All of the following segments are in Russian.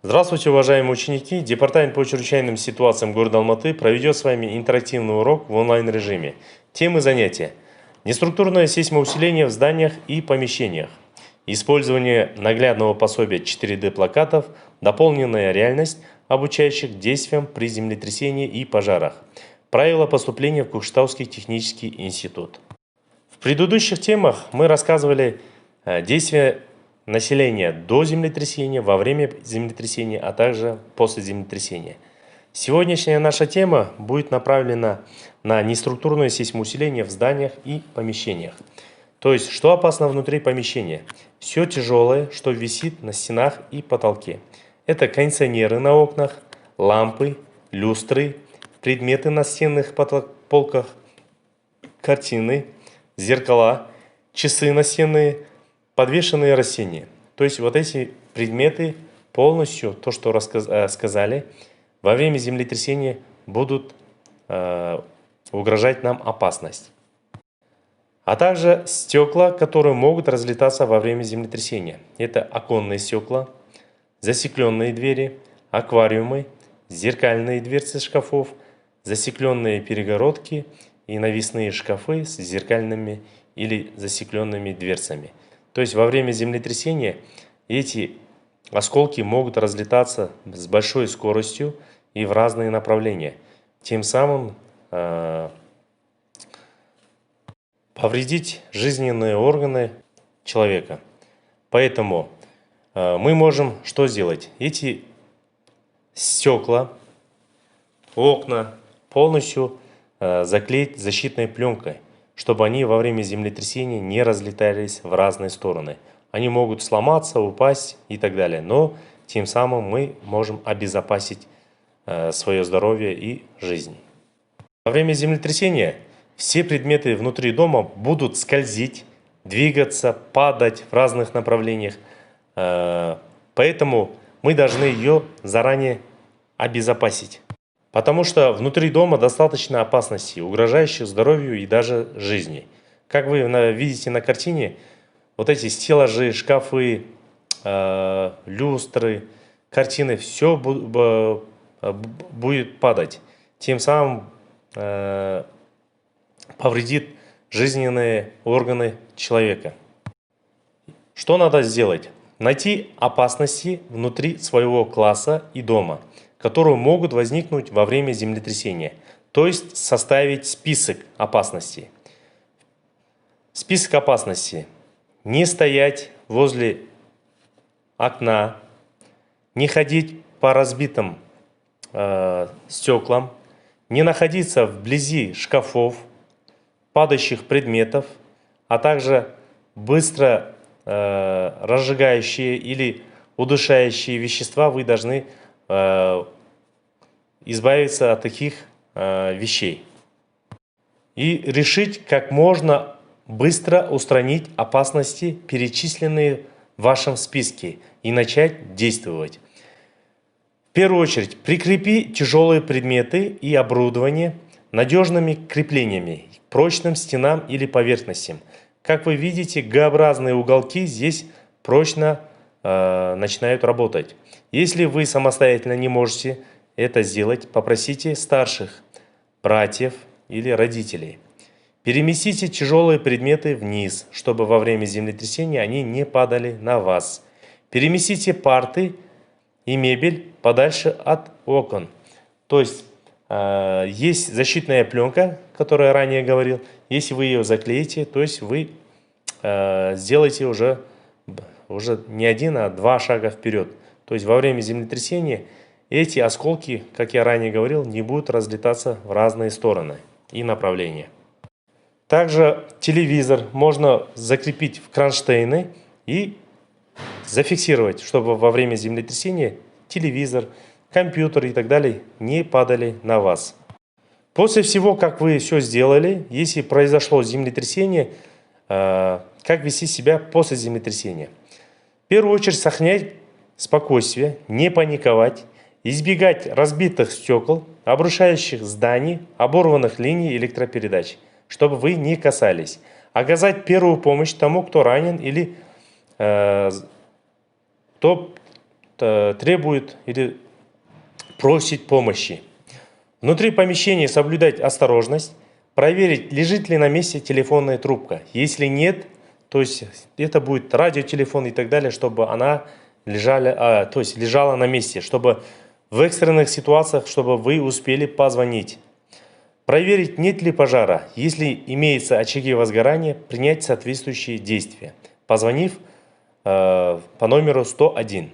Здравствуйте, уважаемые ученики! Департамент по чрезвычайным ситуациям города Алматы проведет с вами интерактивный урок в онлайн-режиме. Темы занятия: неструктурное сейсмоусиление в зданиях и помещениях, использование наглядного пособия 4D-плакатов, дополненная реальность, обучающих действиям при землетрясении и пожарах, правила поступления в Кукшетауский технический институт. В предыдущих темах мы рассказывали действия населения до землетрясения, во время землетрясения, а также после землетрясения. Сегодняшняя наша тема будет направлена на неструктурное сейсмоусиление в зданиях и помещениях. То есть, что опасно внутри помещения? Все тяжелое, что висит на стенах и потолке. Это кондиционеры на окнах, лампы, люстры, предметы на стенных полках, картины, зеркала, часы настенные, подвешенные растения. То есть вот эти предметы полностью, то, что сказали, во время землетрясения будут угрожать нам опасность. А также стекла, которые могут разлетаться во время землетрясения. Это оконные стекла, застекленные двери, аквариумы, зеркальные дверцы шкафов, застекленные перегородки и навесные шкафы с зеркальными или застекленными дверцами. То есть во время землетрясения эти осколки могут разлетаться с большой скоростью и в разные направления, тем самым повредить жизненные органы человека. Поэтому мы можем что сделать? Эти стекла, окна полностью заклеить защитной пленкой, чтобы они во время землетрясения не разлетались в разные стороны. Они могут сломаться, упасть и так далее, но тем самым мы можем обезопасить свое здоровье и жизнь. Во время землетрясения все предметы внутри дома будут скользить, двигаться, падать в разных направлениях, поэтому мы должны ее заранее обезопасить. Потому что внутри дома достаточно опасностей, угрожающих здоровью и даже жизни. Как вы видите на картине, вот эти стеллажи, шкафы, люстры, картины, все будет падать. Тем самым повредит жизненные органы человека. Что надо сделать? Найти опасности внутри своего класса и дома, которые могут возникнуть во время землетрясения, то есть составить список опасностей. Список опасностей: не стоять возле окна, не ходить по разбитым стеклам, не находиться вблизи шкафов, падающих предметов, а также быстро разжигающие или удушающие вещества. Вы должны избавиться от таких вещей и решить, как можно быстро устранить опасности, перечисленные в вашем списке, и начать действовать. В первую очередь, прикрепи тяжелые предметы и оборудование надежными креплениями к прочным стенам или поверхностям. Как вы видите, Г-образные уголки здесь прочно начинают работать. Если вы самостоятельно не можете это сделать, попросите старших, братьев или родителей. Переместите тяжелые предметы вниз, чтобы во время землетрясения они не падали на вас. Переместите парты и мебель подальше от окон. То есть есть защитная пленка, которую я ранее говорил. Если вы ее заклеите, то есть вы сделаете уже не один, а два шага вперед. То есть во время землетрясения эти осколки, как я ранее говорил, не будут разлетаться в разные стороны и направления. Также телевизор можно закрепить в кронштейны и зафиксировать, чтобы во время землетрясения телевизор, компьютер и так далее не падали на вас. После всего, как вы все сделали, если произошло землетрясение, как вести себя после землетрясения? В первую очередь сохранять спокойствие, не паниковать, избегать разбитых стекол, обрушающих зданий, оборванных линий электропередач, чтобы вы не касались. Оказать первую помощь тому, кто ранен или кто требует или просит помощи. Внутри помещения соблюдать осторожность, проверить, лежит ли на месте телефонная трубка. Если нет, то есть это будет радиотелефон и так далее, чтобы она лежала на месте, чтобы в экстренных ситуациях, чтобы вы успели позвонить. Проверить, нет ли пожара. Если имеются очаги возгорания, принять соответствующие действия, позвонив по номеру 101,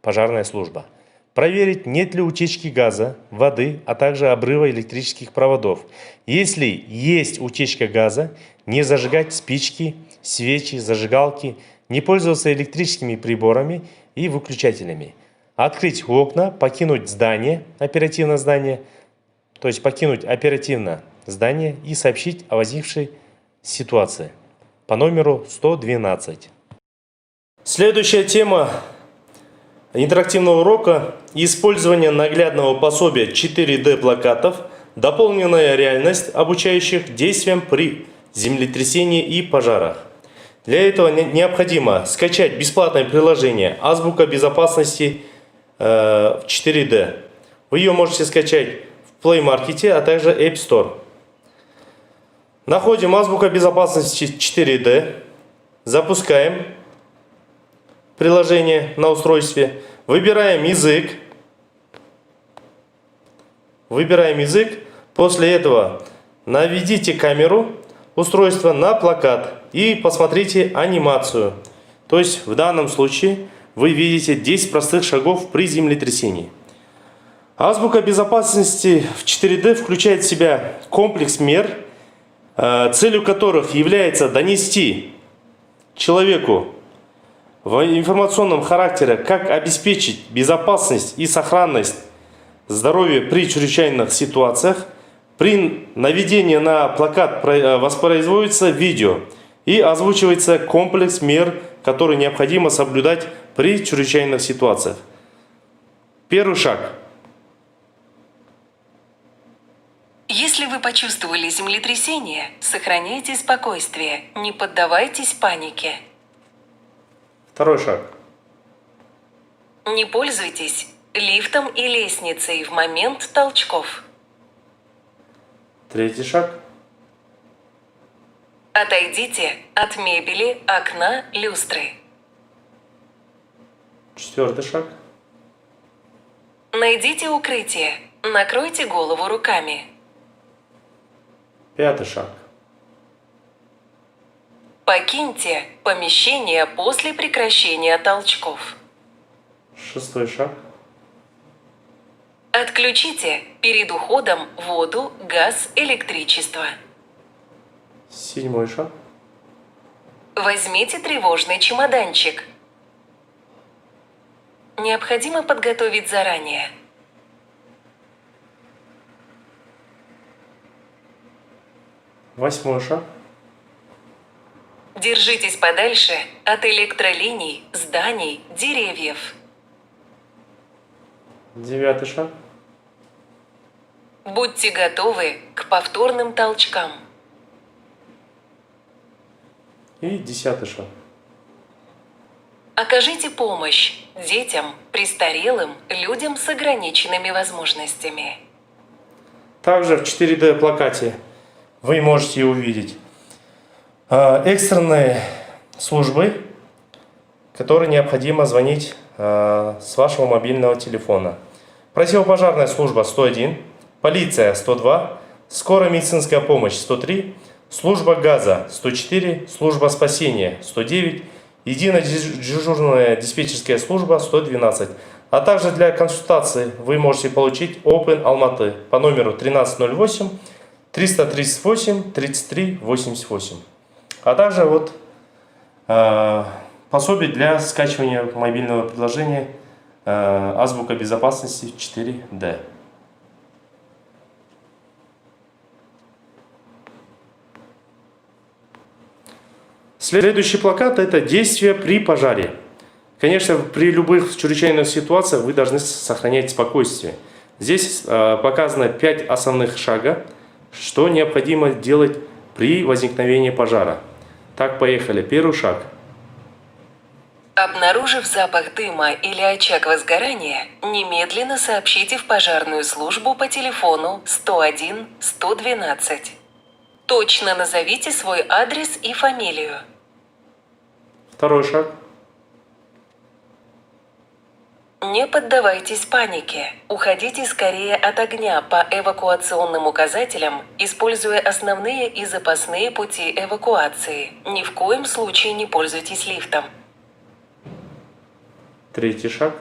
пожарная служба. Проверить, нет ли утечки газа, воды, а также обрыва электрических проводов. Если есть утечка газа, не зажигать спички, свечи, зажигалки, не пользоваться электрическими приборами и выключателями. Открыть окна, покинуть здание, оперативно здание, то есть покинуть оперативно здание и сообщить о возникшей ситуации по номеру 112. Следующая тема интерактивного урока – использование наглядного пособия 4D плакатов, дополненная реальность обучающих действиям при землетрясении и пожарах. Для этого необходимо скачать бесплатное приложение «Азбука безопасности 4D». Вы ее можете скачать в Play Market, а также App Store. Находим «Азбука безопасности 4D», запускаем приложение на устройстве, выбираем язык, после этого наведите камеру устройства на плакат и посмотрите анимацию. То есть в данном случае вы видите 10 простых шагов при землетрясении. Азбука безопасности в 4D включает в себя комплекс мер, целью которых является донести человеку в информационном характере, как обеспечить безопасность и сохранность здоровья при чрезвычайных ситуациях. При наведении на плакат воспроизводится видео и озвучивается комплекс мер, которые необходимо соблюдать при чрезвычайных ситуациях. Первый шаг. Если вы почувствовали землетрясение, сохраняйте спокойствие, не поддавайтесь панике. Второй шаг. Не пользуйтесь лифтом и лестницей в момент толчков. Третий шаг. Отойдите от мебели, окна, люстры. Четвертый шаг. Найдите укрытие, накройте голову руками. Пятый шаг. Покиньте помещение после прекращения толчков. Шестой шаг. Отключите перед уходом воду, газ, электричество. Седьмой шаг. Возьмите тревожный чемоданчик. Необходимо подготовить заранее. Восьмой шаг. Держитесь подальше от электролиний, зданий, деревьев. Девятый шаг. Будьте готовы к повторным толчкам. И 10-й шаг. Окажите помощь детям, престарелым, людям с ограниченными возможностями. Также в 4D плакате вы можете увидеть экстренные службы, которые необходимо звонить с вашего мобильного телефона. Противопожарная служба 101, полиция 102, скорая медицинская помощь 103, служба газа 104, служба спасения 109, единая дежурная диспетчерская служба 112. А также для консультации вы можете получить Open Алматы по номеру 1308 338 33 88. А также вот пособие для скачивания мобильного приложения Азбука безопасности 4D. Следующий плакат – это действия при пожаре. Конечно, при любых чрезвычайных ситуациях вы должны сохранять спокойствие. Здесь показано 5 основных шагов, что необходимо делать при возникновении пожара. Так, поехали. Первый шаг. Обнаружив запах дыма или очаг возгорания, немедленно сообщите в пожарную службу по телефону 101 112. Точно назовите свой адрес и фамилию. Второй шаг. Не поддавайтесь панике. Уходите скорее от огня по эвакуационным указателям, используя основные и запасные пути эвакуации. Ни в коем случае не пользуйтесь лифтом. Третий шаг.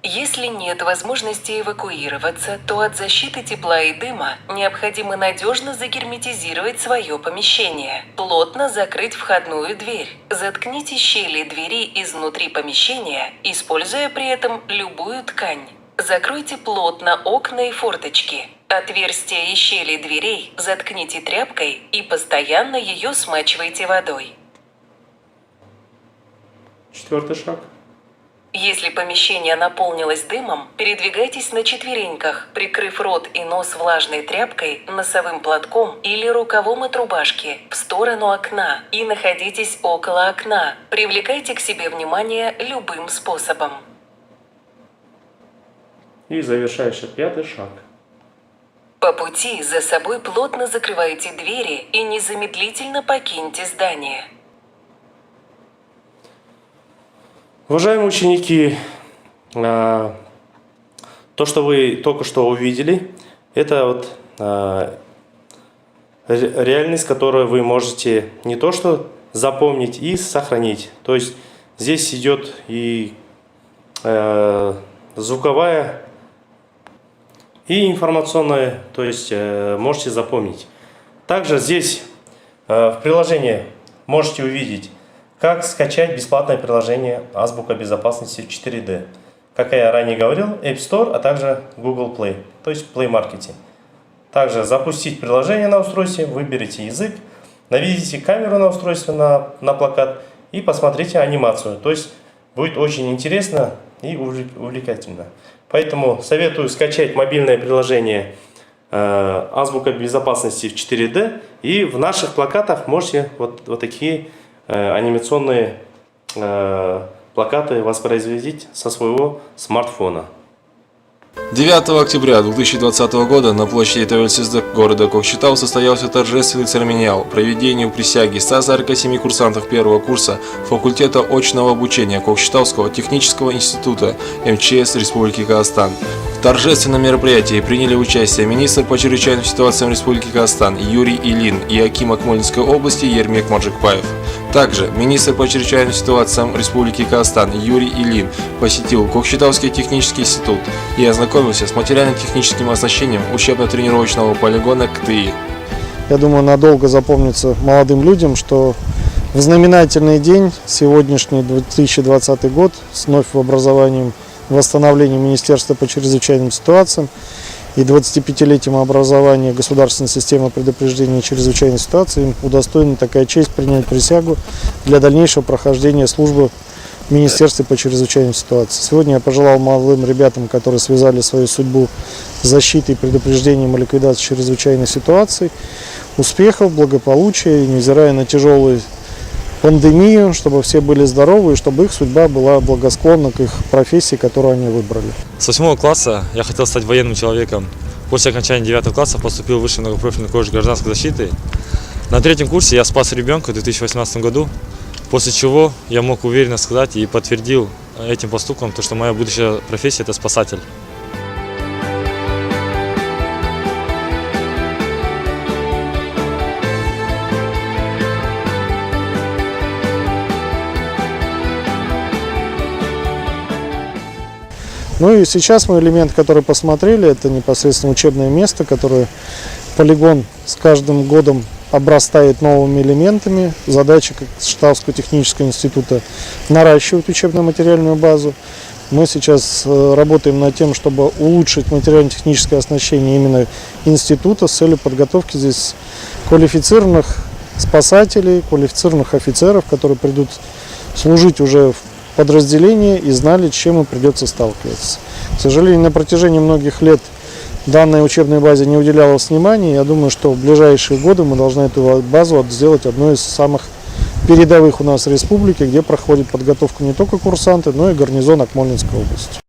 Если нет возможности эвакуироваться, то от защиты тепла и дыма необходимо надежно загерметизировать свое помещение, плотно закрыть входную дверь, заткните щели двери изнутри помещения, используя при этом любую ткань. Закройте плотно окна и форточки. Отверстия и щели дверей заткните тряпкой и постоянно ее смачивайте водой. Четвертый шаг. Если помещение наполнилось дымом, передвигайтесь на четвереньках, прикрыв рот и нос влажной тряпкой, носовым платком или рукавом от рубашки в сторону окна и находитесь около окна. Привлекайте к себе внимание любым способом. И завершающий пятый шаг. По пути за собой плотно закрывайте двери и незамедлительно покиньте здание. Уважаемые ученики, то, что вы только что увидели, это вот реальность, которую вы можете не то что запомнить и сохранить. То есть здесь идет и звуковая, и информационная, то есть можете запомнить. Также здесь в приложении можете увидеть, как скачать бесплатное приложение «Азбука безопасности 4D». Как я ранее говорил, App Store, а также Google Play, то есть в Play Market. Также запустить приложение на устройстве, выберите язык, наведите камеру на устройстве на плакат и посмотрите анимацию. То есть будет очень интересно и увлекательно. Поэтому советую скачать мобильное приложение «Азбука безопасности в 4D». И в наших плакатах можете вот такие анимационные плакаты воспроизводить со своего смартфона. 9 октября 2020 года на площади Тавельсизда города Кокшетау состоялся торжественный церемониал проведению присяги 147 курсантов первого курса факультета очного обучения Кокшетауского технического института МЧС Республики Казахстан. В торжественном мероприятии приняли участие министр по чрезвычайным ситуациям Республики Казахстан Юрий Ильин и аким Акмолинской области Ермек Маджикбаев. Также министр по чрезвычайным ситуациям Республики Казахстан Юрий Ильин посетил Кокшетауский технический институт и ознакомился с материально-техническим оснащением учебно-тренировочного полигона КТИ. Я думаю, надолго запомнится молодым людям, что в знаменательный день, сегодняшний 2020 год, с вновь образованием, восстановлением Министерства по чрезвычайным ситуациям и 25-летием образования государственной системы предупреждения чрезвычайной ситуации, им удостоена такая честь принять присягу для дальнейшего прохождения службы в Министерстве по чрезвычайным ситуациям. Сегодня я пожелал молодым ребятам, которые связали свою судьбу с защитой, предупреждением и ликвидацией чрезвычайной ситуации, успехов, благополучия и, невзирая на тяжелую пандемию, чтобы все были здоровы и чтобы их судьба была благосклонна к их профессии, которую они выбрали. С 8 класса я хотел стать военным человеком. После окончания 9 класса поступил в высший многопрофильный колледж гражданской защиты. На 3-м курсе я спас ребенка в 2018 году, после чего я мог уверенно сказать и подтвердил этим поступком, то, что моя будущая профессия – это спасатель. Ну и сейчас мы элемент, который посмотрели, это непосредственно учебное место, которое полигон с каждым годом обрастает новыми элементами. Задача Кокшетауского технического института наращивать учебно-материальную базу. Мы сейчас работаем над тем, чтобы улучшить материально-техническое оснащение именно института с целью подготовки здесь квалифицированных спасателей, квалифицированных офицеров, которые придут служить уже в подразделение и знали, с чем им придется сталкиваться. К сожалению, на протяжении многих лет данной учебной базе не уделялось внимания. Я думаю, что в ближайшие годы мы должны эту базу сделать одной из самых передовых у нас республики, где проходит подготовку не только курсанты, но и гарнизон Акмолинской области.